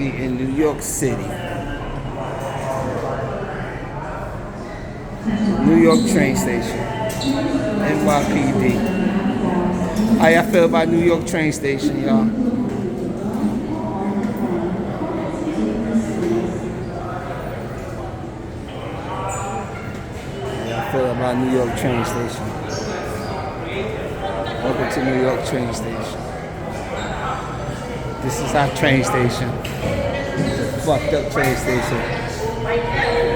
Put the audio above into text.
me in New York City. New York train station. NYPD. How y'all feel about New York train station, y'all? How y'all feel about New York train station? Welcome to New York train station. This is our train station. Fucked up train station.